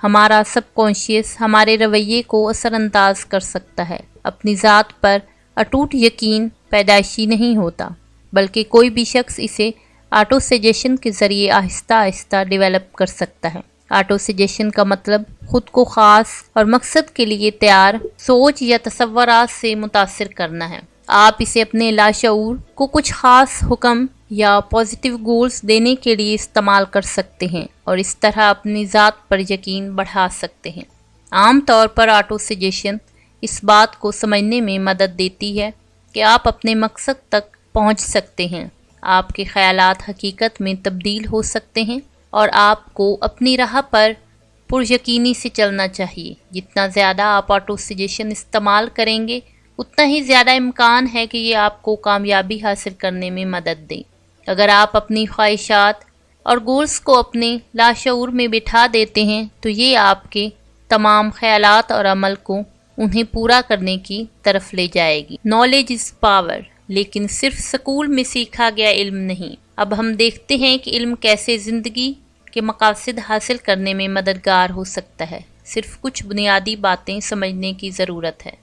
ہمارا سب کانشیس ہمارے رویے کو اثر انداز کر سکتا ہے۔ اپنی ذات پر اٹوٹ یقین پیدائشی نہیں ہوتا، بلکہ کوئی بھی شخص اسے آٹو سجیشن کے ذریعے آہستہ آہستہ ڈیولپ کر سکتا ہے۔ آٹو سجیشن کا مطلب خود کو خاص اور مقصد کے لیے تیار سوچ یا تصورات سے متاثر کرنا ہے۔ آپ اسے اپنے لاشعور کو کچھ خاص حکم یا پازیٹیو گولز دینے کے لیے استعمال کر سکتے ہیں اور اس طرح اپنی ذات پر یقین بڑھا سکتے ہیں۔ عام طور پر آٹو سجیشن اس بات کو سمجھنے میں مدد دیتی ہے کہ آپ اپنے مقصد تک پہنچ سکتے ہیں۔ آپ کے خیالات حقیقت میں تبدیل ہو سکتے ہیں اور آپ کو اپنی راہ پر پر یقینی سے چلنا چاہیے۔ جتنا زیادہ آپ آٹو سجیشن استعمال کریں گے، اتنا ہی زیادہ امکان ہے کہ یہ آپ کو کامیابی حاصل کرنے میں مدد دے۔ اگر آپ اپنی خواہشات اور گولز کو اپنے لاشعور میں بٹھا دیتے ہیں تو یہ آپ کے تمام خیالات اور عمل کو انہیں پورا کرنے کی طرف لے جائے گی۔ نالج از پاور، لیکن صرف اسکول میں سیکھا گیا علم نہیں۔ اب ہم دیکھتے ہیں کہ علم کیسے زندگی کے مقاصد حاصل کرنے میں مددگار ہو سکتا ہے۔ صرف کچھ بنیادی باتیں سمجھنے کی ضرورت ہے۔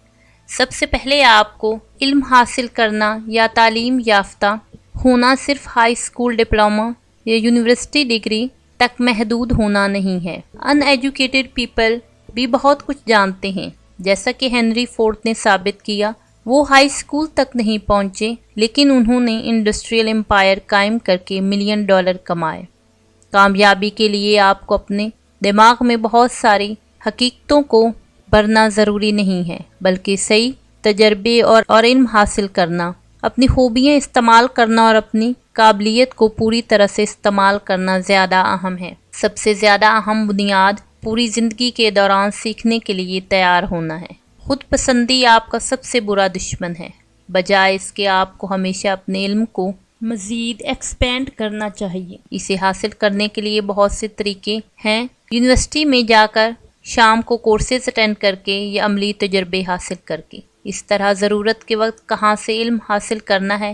سب سے پہلے آپ کو علم حاصل کرنا یا تعلیم یافتہ ہونا صرف ہائی اسکول ڈپلومہ یا یونیورسٹی ڈگری تک محدود ہونا نہیں ہے۔ ان ایجوکیٹڈ پیپل بھی بہت کچھ جانتے ہیں، جیسا کہ ہنری فورڈ نے ثابت کیا۔ وہ ہائی اسکول تک نہیں پہنچے، لیکن انہوں نے انڈسٹریل امپائر قائم کر کے $1,000,000 کمائے۔ کامیابی کے لیے آپ کو اپنے دماغ میں بہت ساری حقیقتوں کو بھرنا ضروری نہیں ہے، بلکہ صحیح تجربے اور علم حاصل کرنا، اپنی خوبیاں استعمال کرنا اور اپنی قابلیت کو پوری طرح سے استعمال کرنا زیادہ اہم ہے۔ سب سے زیادہ اہم بنیاد پوری زندگی کے دوران سیکھنے کے لیے تیار ہونا ہے۔ خود پسندی آپ کا سب سے برا دشمن ہے۔ بجائے اس کے آپ کو ہمیشہ اپنے علم کو مزید ایکسپینڈ کرنا چاہیے۔ اسے حاصل کرنے کے لیے بہت سے طریقے ہیں۔ یونیورسٹی میں جا کر، شام کو کورسز اٹینڈ کر کے یا عملی تجربے حاصل کر کے۔ اس طرح ضرورت کے وقت کہاں سے علم حاصل کرنا ہے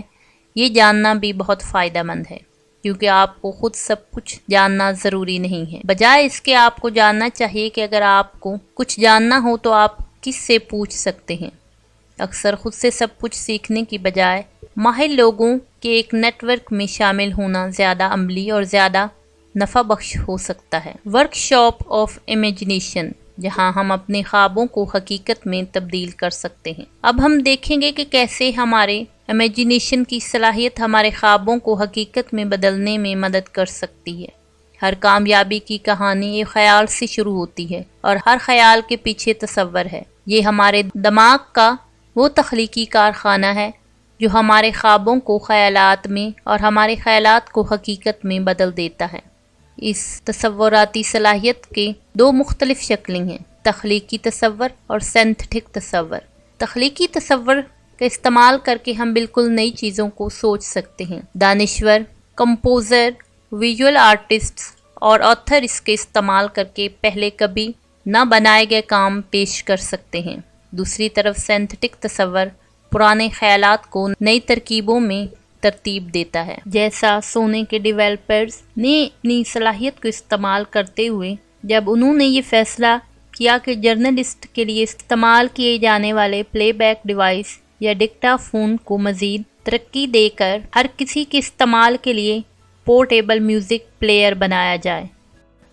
یہ جاننا بھی بہت فائدہ مند ہے، کیونکہ آپ کو خود سب کچھ جاننا ضروری نہیں ہے۔ بجائے اس کے آپ کو جاننا چاہیے کہ اگر آپ کو کچھ جاننا ہو تو آپ کس سے پوچھ سکتے ہیں۔ اکثر خود سے سب کچھ سیکھنے کی بجائے ماہر لوگوں کے ایک نیٹ ورک میں شامل ہونا زیادہ عملی اور زیادہ نفع بخش ہو سکتا ہے۔ ورک شاپ آف امیجنیشن، جہاں ہم اپنے خوابوں کو حقیقت میں تبدیل کر سکتے ہیں۔ اب ہم دیکھیں گے کہ کیسے ہمارے امیجنیشن کی صلاحیت ہمارے خوابوں کو حقیقت میں بدلنے میں مدد کر سکتی ہے۔ ہر کامیابی کی کہانی ایک خیال سے شروع ہوتی ہے اور ہر خیال کے پیچھے تصور ہے۔ یہ ہمارے دماغ کا وہ تخلیقی کارخانہ ہے جو ہمارے خوابوں کو خیالات میں اور ہمارے خیالات کو حقیقت میں بدل دیتا ہے۔ اس تصوراتی صلاحیت کے دو مختلف شکلیں ہیں: تخلیقی تصور اور سینتھیٹک تصور۔ تخلیقی تصور کا استعمال کر کے ہم بالکل نئی چیزوں کو سوچ سکتے ہیں۔ دانشور، کمپوزر، ویژول آرٹسٹ اور آتھر اس کے استعمال کر کے پہلے کبھی نہ بنائے گئے کام پیش کر سکتے ہیں۔ دوسری طرف سینتھیٹک تصور پرانے خیالات کو نئی ترکیبوں میں ترتیب دیتا ہے، جیسا سونے کے ڈیولپرز نے اپنی صلاحیت کو استعمال کرتے ہوئے جب انہوں نے یہ فیصلہ کیا کہ جرنلسٹ کے لیے استعمال کیے جانے والے پلے بیک ڈیوائس یا ڈکٹا فون کو مزید ترقی دے کر ہر کسی کے استعمال کے لیے پورٹیبل میوزک پلیئر بنایا جائے۔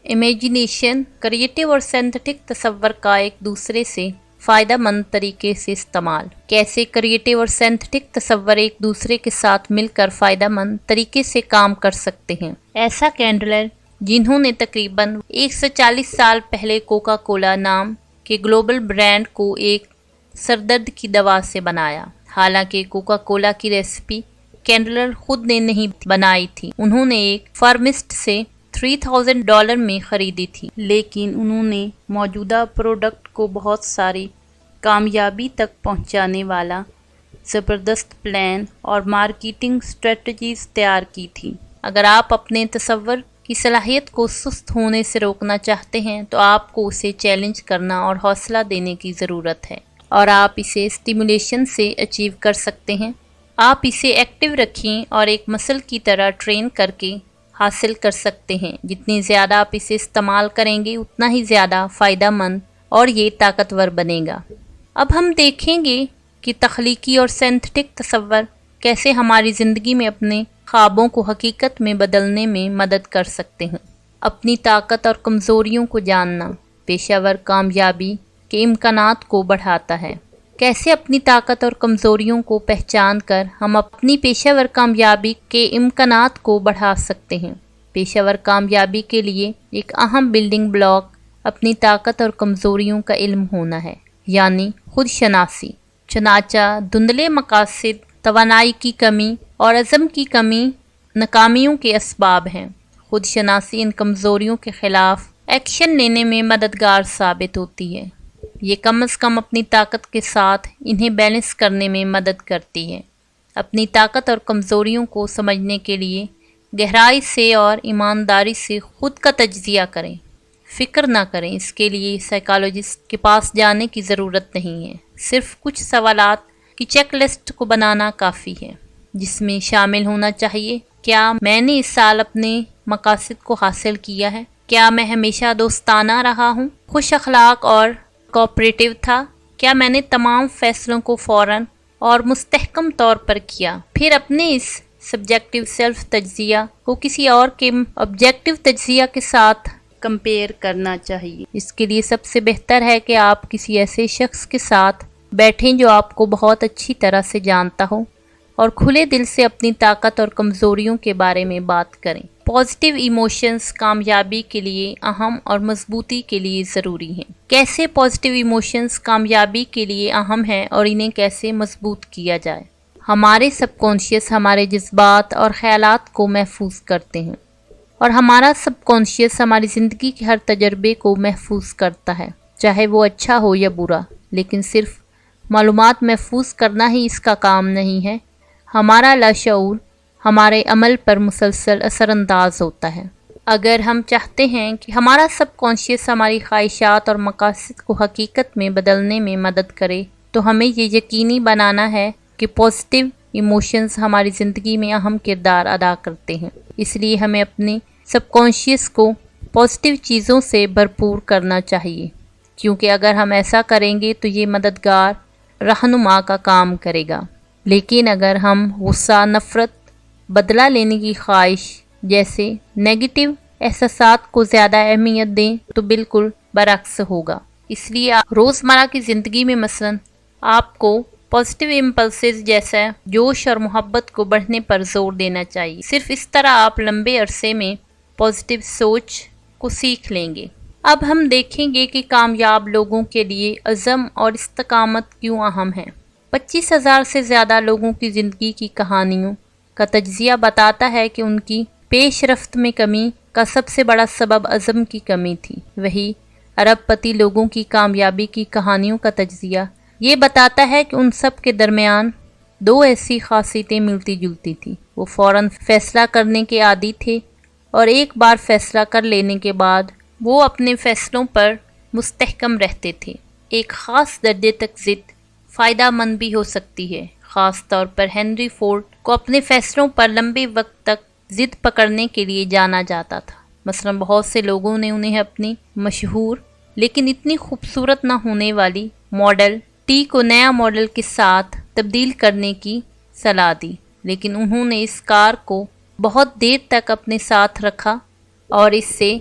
امیجنیشن، کریٹو اور سینتھیٹک تصور کا ایک دوسرے سے فائدہ مند طریقے سے استعمال۔ کیسے کریٹو اور سینتھیٹک تصور ایک دوسرے کے ساتھ مل کر فائدہ مند طریقے سے کام کر سکتے ہیں۔ ایسا کینڈلر، جنہوں نے تقریباً 140 سال پہلے کوکا کولا نام کے گلوبل برانڈ کو ایک سردرد کی دوا سے بنایا۔ حالانکہ کوکا کولا کی ریسپی کینڈلر خود نے نہیں بنائی تھی، انہوں نے ایک فارمسٹ سے $3000 میں خریدی تھی، لیکن انہوں نے موجودہ پروڈکٹ کو بہت ساری کامیابی تک پہنچانے والا زبردست پلان اور مارکیٹنگ اسٹریٹجیز تیار کی تھی۔ اگر آپ اپنے تصور کی صلاحیت کو سست ہونے سے روکنا چاہتے ہیں تو آپ کو اسے چیلنج کرنا اور حوصلہ دینے کی ضرورت ہے، اور آپ اسے اسٹیمولیشن سے اچیو کر سکتے ہیں۔ آپ اسے ایکٹیو رکھیں اور ایک مسل کی طرح ٹرین کر کے حاصل کر سکتے ہیں۔ جتنی زیادہ آپ اسے استعمال کریں گے اتنا ہی زیادہ فائدہ مند اور یہ طاقتور بنے گا۔ اب ہم دیکھیں گے کہ تخلیقی اور سینتھیٹک تصور کیسے ہماری زندگی میں اپنے خوابوں کو حقیقت میں بدلنے میں مدد کر سکتے ہیں۔ اپنی طاقت اور کمزوریوں کو جاننا پیشہ ور کامیابی کے امکانات کو بڑھاتا ہے۔ کیسے اپنی طاقت اور کمزوریوں کو پہچان کر ہم اپنی پیشہ ور کامیابی کے امکانات کو بڑھا سکتے ہیں۔ پیشہ ور کامیابی کے لیے ایک اہم بلڈنگ بلاک اپنی طاقت اور کمزوریوں کا علم ہونا ہے، یعنی خود شناسی۔ چنانچہ دھندلے مقاصد، توانائی کی کمی اور عزم کی کمی ناکامیوں کے اسباب ہیں۔ خود شناسی ان کمزوریوں کے خلاف ایکشن لینے میں مددگار ثابت ہوتی ہے۔ یہ کم از کم اپنی طاقت کے ساتھ انہیں بیلنس کرنے میں مدد کرتی ہے۔ اپنی طاقت اور کمزوریوں کو سمجھنے کے لیے گہرائی سے اور ایمانداری سے خود کا تجزیہ کریں۔ فکر نہ کریں، اس کے لیے سائیکالوجسٹ کے پاس جانے کی ضرورت نہیں ہے۔ صرف کچھ سوالات کی چیک لسٹ کو بنانا کافی ہے، جس میں شامل ہونا چاہیے: کیا میں نے اس سال اپنے مقاصد کو حاصل کیا ہے؟ کیا میں ہمیشہ دوستانہ رہا ہوں، خوش اخلاق اور کوآپریٹو تھا؟ کیا میں نے تمام فیصلوں کو فوراً اور مستحکم طور پر کیا؟ پھر اپنے اس سبجیکٹو سیلف تجزیہ کو کسی اور کے آبجیکٹو تجزیہ کے ساتھ کمپیئر کرنا چاہیے۔ اس کے لیے سب سے بہتر ہے کہ آپ کسی ایسے شخص کے ساتھ بیٹھیں جو آپ کو بہت اچھی طرح سے جانتا ہو اور کھلے دل سے اپنی طاقت اور کمزوریوں کے بارے میں بات کریں۔ پازیٹیو ایموشنز کامیابی کے لیے اہم اور مضبوطی کے لیے ضروری ہیں۔ کیسے پازیٹیو ایموشنز کامیابی کے لیے اہم ہیں اور انہیں کیسے مضبوط کیا جائے؟ ہمارے سب کانشیس ہمارے جذبات اور خیالات کو محفوظ کرتے ہیں، اور ہمارا سب کانشیس ہماری زندگی کے ہر تجربے کو محفوظ کرتا ہے، چاہے وہ اچھا ہو یا برا۔ لیکن صرف معلومات محفوظ کرنا ہی اس کا کام نہیں ہے، ہمارا لاشعور ہمارے عمل پر مسلسل اثر انداز ہوتا ہے۔ اگر ہم چاہتے ہیں کہ ہمارا سب کانشیس ہماری خواہشات اور مقاصد کو حقیقت میں بدلنے میں مدد کرے، تو ہمیں یہ یقینی بنانا ہے کہ پازیٹیو ایموشنز ہماری زندگی میں اہم کردار ادا کرتے ہیں۔ اس لیے ہمیں اپنے سب کانشیس کو پازیٹیو چیزوں سے بھرپور کرنا چاہیے، کیونکہ اگر ہم ایسا کریں گے تو یہ مددگار رہنما کا کام کرے گا۔ لیکن اگر ہم غصہ، نفرت، بدلہ لینے کی خواہش جیسے نیگیٹو احساسات کو زیادہ اہمیت دیں تو بالکل برعکس ہوگا۔ اس لیے روزمرہ کی زندگی میں مثلاً آپ کو پازیٹیو امپلسز جیسا جوش اور محبت کو بڑھنے پر زور دینا چاہیے۔ صرف اس طرح آپ لمبے عرصے میں پازیٹیو سوچ کو سیکھ لیں گے۔ اب ہم دیکھیں گے کہ کامیاب لوگوں کے لیے عزم اور استقامت کیوں اہم ہے۔ 25,000 سے زیادہ لوگوں کی زندگی کی کہانیوں کا تجزیہ بتاتا ہے کہ ان کی پیش رفت میں کمی کا سب سے بڑا سبب عزم کی کمی تھی۔ وہی ارب پتی لوگوں کی کامیابی کی کہانیوں کا تجزیہ یہ بتاتا ہے کہ ان سب کے درمیان دو ایسی خاصیتیں ملتی جلتی تھیں: وہ فوراً فیصلہ کرنے کے عادی تھے، اور ایک بار فیصلہ کر لینے کے بعد وہ اپنے فیصلوں پر مستحکم رہتے تھے۔ ایک خاص درجے تک ضد فائدہ مند بھی ہو سکتی ہے۔ خاص طور پر ہنری فورڈ کو اپنے فیصلوں پر لمبے وقت تک ضد پکڑنے کے لیے جانا جاتا تھا۔ مثلاً بہت سے لوگوں نے انہیں اپنی مشہور لیکن اتنی خوبصورت نہ ہونے والی ماڈل ٹی کو نیا ماڈل کے ساتھ تبدیل کرنے کی صلاح دی، لیکن انہوں نے اس کار کو بہت دیر تک اپنے ساتھ رکھا اور اس سے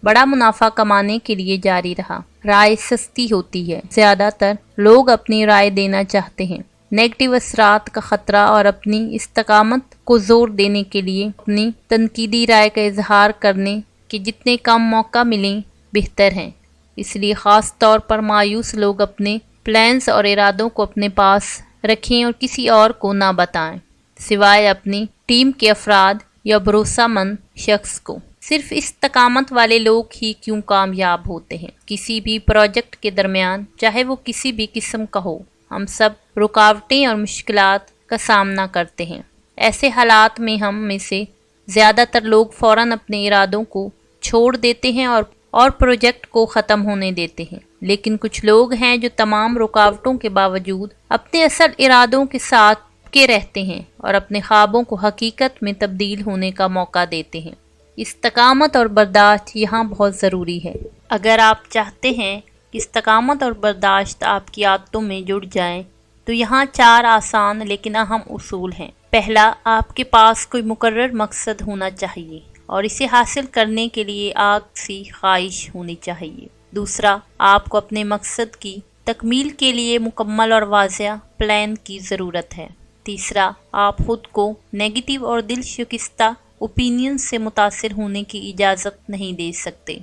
بڑا منافع کمانے کے لیے جاری رہا۔ رائے سستی ہوتی ہے، زیادہ تر لوگ اپنی رائے دینا چاہتے ہیں۔ نیگیٹو اثرات کا خطرہ اور اپنی استقامت کو زور دینے کے لیے اپنی تنقیدی رائے کا اظہار کرنے کے جتنے کم موقع ملیں بہتر ہیں۔ اس لیے خاص طور پر مایوس لوگ اپنے پلانز اور ارادوں کو اپنے پاس رکھیں اور کسی اور کو نہ بتائیں، سوائے اپنی ٹیم کے افراد یا بھروسہ مند شخص کو۔ صرف استقامت والے لوگ ہی کیوں کامیاب ہوتے ہیں؟ کسی بھی پروجیکٹ کے درمیان، چاہے وہ کسی بھی قسم کا ہو، ہم سب رکاوٹیں اور مشکلات کا سامنا کرتے ہیں۔ ایسے حالات میں ہم میں سے زیادہ تر لوگ فوراً اپنے ارادوں کو چھوڑ دیتے ہیں اور پروجیکٹ کو ختم ہونے دیتے ہیں۔ لیکن کچھ لوگ ہیں جو تمام رکاوٹوں کے باوجود اپنے اصل ارادوں کے ساتھ کے رہتے ہیں اور اپنے خوابوں کو حقیقت میں تبدیل ہونے کا موقع دیتے ہیں۔ استقامت اور برداشت یہاں بہت ضروری ہے۔ اگر آپ چاہتے ہیں کہ استقامت اور برداشت آپ کی عادتوں میں جڑ جائیں تو یہاں 4 آسان لیکن اہم اصول ہیں۔ پہلا، آپ کے پاس کوئی مقرر مقصد ہونا چاہیے اور اسے حاصل کرنے کے لیے آگ سی خواہش ہونی چاہیے۔ دوسرا، آپ کو اپنے مقصد کی تکمیل کے لیے مکمل اور واضح پلان کی ضرورت ہے۔ تیسرا، آپ خود کو نیگیٹو اور دل شکستہ اوپینین سے متاثر ہونے کی اجازت نہیں دے سکتے۔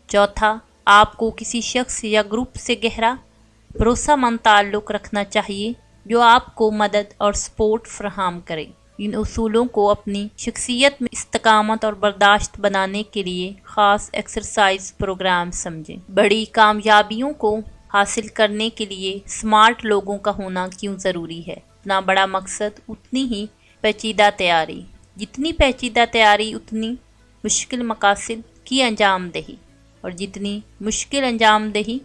چوتھا، آپ کو کسی شخص یا گروپ سے گہرا بھروسہ مند تعلق رکھنا چاہیے جو آپ کو مدد اور سپورٹ فراہم کرے۔ ان اصولوں کو اپنی شخصیت میں استقامت اور برداشت بنانے کے لیے خاص ایکسرسائز پروگرام سمجھیں۔ بڑی کامیابیوں کو حاصل کرنے کے لیے سمارٹ لوگوں کا ہونا کیوں ضروری ہے؟ اتنا بڑا مقصد اتنی ہی پیچیدہ تیاری، جتنی پیچیدہ تیاری اتنی مشکل مقاصد کی انجام دہی، اور جتنی مشکل انجام دہی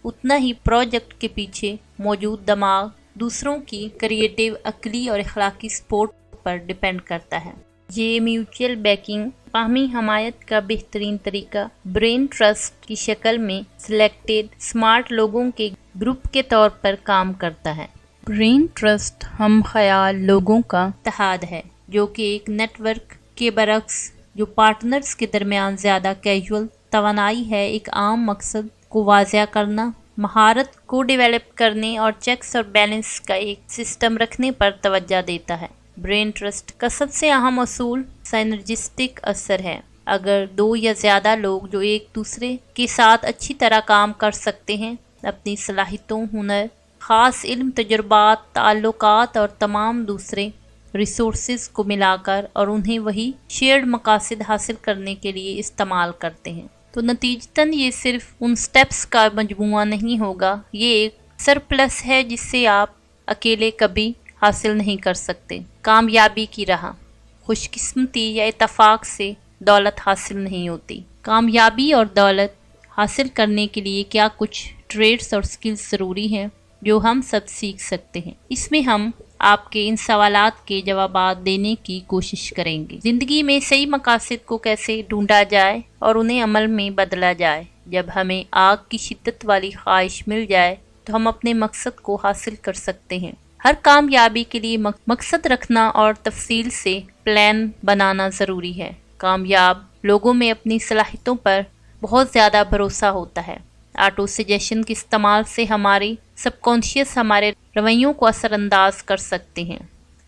اتنا ہی پروجیکٹ کے پیچھے موجود دماغ، دوسروں کی کریٹیو، عقلی اور اخلاقی سپورٹ پر ڈیپینڈ کرتا ہے۔ یہ میوچل بیکنگ، باہمی حمایت کا بہترین طریقہ برین ٹرسٹ کی شکل میں سلیکٹڈ سمارٹ لوگوں کے گروپ کے طور پر کام کرتا ہے۔ برین ٹرسٹ ہم خیال لوگوں کا اتحاد ہے، جو کہ ایک نیٹ ورک کے برعکس جو پارٹنرز کے درمیان زیادہ کیجول توانائی ہے، ایک عام مقصد کو واضح کرنا، مہارت کو ڈیولپ کرنے اور چیکس اور بیلنس کا ایک سسٹم رکھنے پر توجہ دیتا ہے۔ برین ٹرسٹ کا سب سے اہم اصول سائنرجسٹک اثر ہے۔ اگر 2 یا زیادہ لوگ جو ایک دوسرے کے ساتھ اچھی طرح کام کر سکتے ہیں، اپنی صلاحیتوں، ہنر، خاص علم، تجربات، تعلقات اور تمام دوسرے ریسورسز کو ملا کر اور انہیں وہی شیئرڈ مقاصد حاصل کرنے کے لیے استعمال کرتے ہیں، تو نتیجتاً یہ صرف ان سٹیپس کا مجموعہ نہیں ہوگا، یہ ایک سرپلس ہے جس سے آپ اکیلے کبھی حاصل نہیں کر سکتے۔ کامیابی کی راہ، خوش قسمتی یا اتفاق سے دولت حاصل نہیں ہوتی۔ کامیابی اور دولت حاصل کرنے کے لیے کیا کچھ ٹریڈس اور سکلز ضروری ہیں جو ہم سب سیکھ سکتے ہیں؟ اس میں ہم آپ کے ان سوالات کے جوابات دینے کی کوشش کریں گے۔ زندگی میں صحیح مقاصد کو کیسے ڈھونڈا جائے اور انہیں عمل میں بدلا جائے۔ جب ہمیں آگ کی شدت والی خواہش مل جائے تو ہم اپنے مقصد کو حاصل کر سکتے ہیں۔ ہر کامیابی کے لیے مقصد رکھنا اور تفصیل سے پلان بنانا ضروری ہے۔ کامیاب لوگوں میں اپنی صلاحیتوں پر بہت زیادہ بھروسہ ہوتا ہے۔ آٹو سجیشن کے استعمال سے ہماری سب کانشیس ہمارے رویوں کو اثر انداز کر سکتے ہیں۔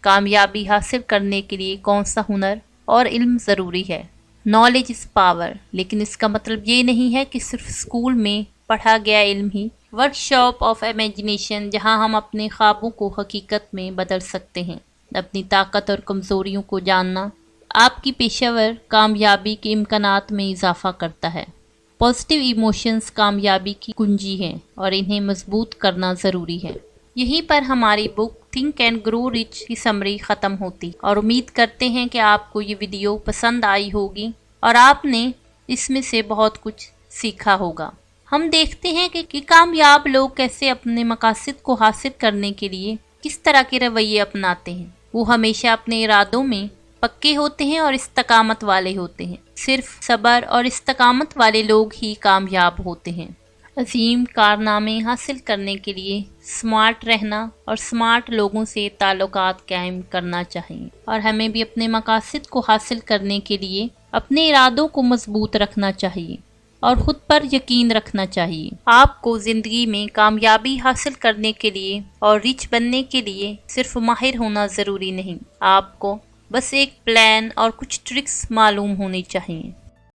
کامیابی حاصل کرنے کے لیے کون سا ہنر اور علم ضروری ہے؟ نالج از پاور، لیکن اس کا مطلب یہ نہیں ہے کہ صرف اسکول میں پڑھا گیا علم ہی۔ ورکشاپ آف امیجنیشن، جہاں ہم اپنے خوابوں کو حقیقت میں بدل سکتے ہیں۔ اپنی طاقت اور کمزوریوں کو جاننا آپ کی پیشہ ور کامیابی کے امکانات میں اضافہ کرتا ہے۔ پازیٹیو ایموشنز کامیابی کی کنجی ہیں اور انہیں مضبوط کرنا ضروری ہے۔ یہیں پر ہماری بک تھنک اینڈ گرو رچ کی سمری ختم ہوتی، اور امید کرتے ہیں کہ آپ کو یہ ویڈیو پسند آئی ہوگی اور آپ نے اس میں سے بہت کچھ سیکھا ہوگا۔ ہم دیکھتے ہیں کہ کامیاب لوگ کیسے اپنے مقاصد کو حاصل کرنے کے لیے کس طرح کے رویے اپناتے ہیں۔ وہ ہمیشہ اپنے ارادوں میں پکے ہوتے ہیں اور استقامت والے ہوتے ہیں۔ صرف صبر اور استقامت والے لوگ ہی کامیاب ہوتے ہیں۔ عظیم کارنامے حاصل کرنے کے لیے سمارٹ رہنا اور سمارٹ لوگوں سے تعلقات قائم کرنا چاہیے، اور ہمیں بھی اپنے مقاصد کو حاصل کرنے کے لیے اپنے ارادوں کو مضبوط رکھنا چاہیے اور خود پر یقین رکھنا چاہیے۔ آپ کو زندگی میں کامیابی حاصل کرنے کے لیے اور رچ بننے کے لیے صرف ماہر ہونا ضروری نہیں، آپ کو بس ایک پلان اور کچھ ٹرکس معلوم ہونی چاہیے۔